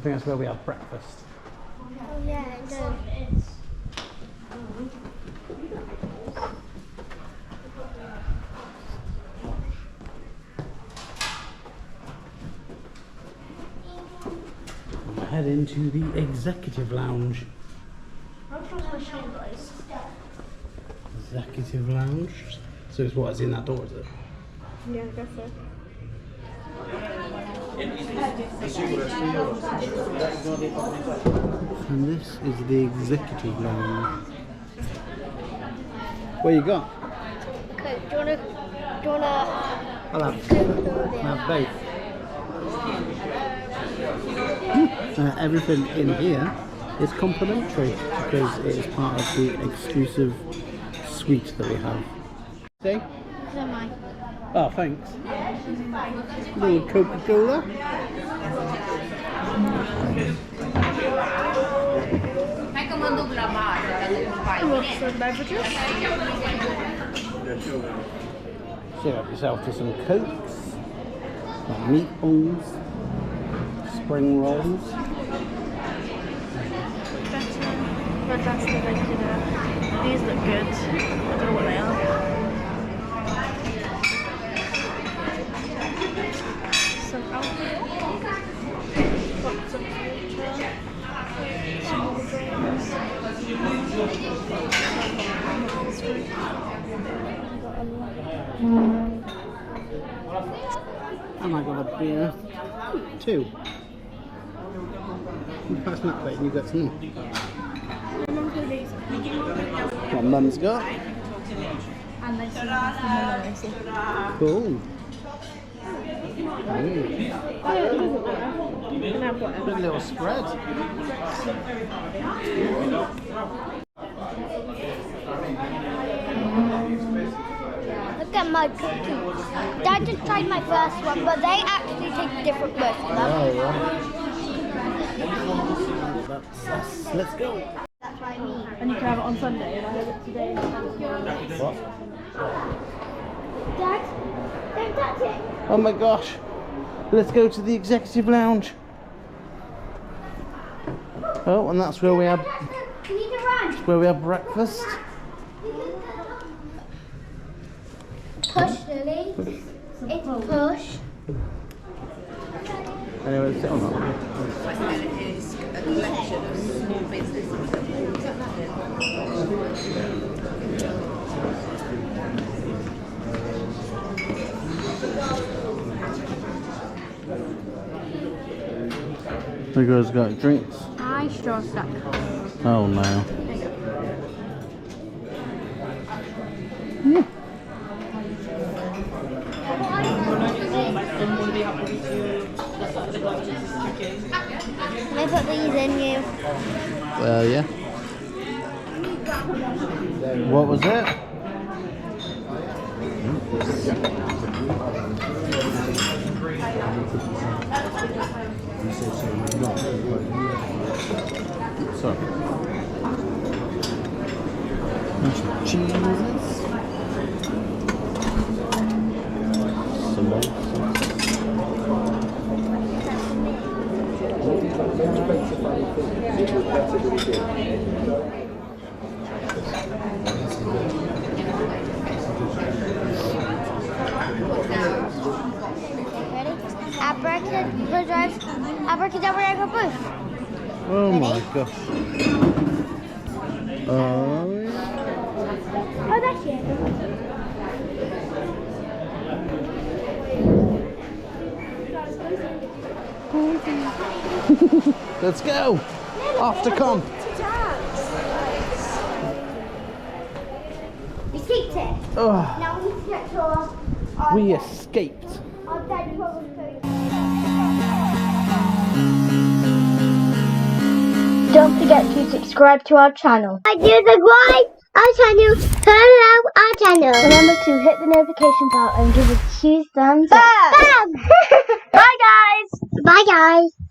think that's where we have breakfast. Oh yeah, it does. We'll head into the executive lounge. Executive lounge. So it's what is in that door, is it? Yeah, I guess so. And this is the executive lounge. What you got? Okay, do you wanna I'll have both. Everything in here is complimentary because it is part of the exclusive suite that we have. See? So mine. Oh, thanks. Little Coca-Cola. Some beverages. So help yourself to some Cokes, some meatballs, spring rolls. Fantastic, these look good. I don't know what they are. Some alcohol. Lots of water. Some drinks. And I got a beer too. You pass that plate and you got some more. What Mum's got? And they still have some more. Cool. Good little spread. Look at my cookies. Dad just tried my first one, but they actually taste different both of them. Oh, yeah. Let's go. That's what I mean. And you can have it on Sunday, and I have it today. What? Dad, don't touch it. Oh my gosh. Let's go to the executive lounge. Oh, and that's where we have You need to run. breakfast. Push, Lily. It's push. Anyway, let's sit on that. It is a collection of small businesses. You guys got drinks? I straw stuck. Oh no. Can I put these in you? Yeah. What was it? Sorry. Some cheeses. Some Abracadabra, poof. Oh my gosh. Oh Oh, that's it. let's go. Off to comp. We escaped it. Oh, Now we need to get to our we escaped. daddy what was going. Don't forget to subscribe to our channel. I do subscribe our channel. Follow our channel. Remember to hit the notification bell and give us 2 thumbs up. Bam! Bye guys. Bye guys.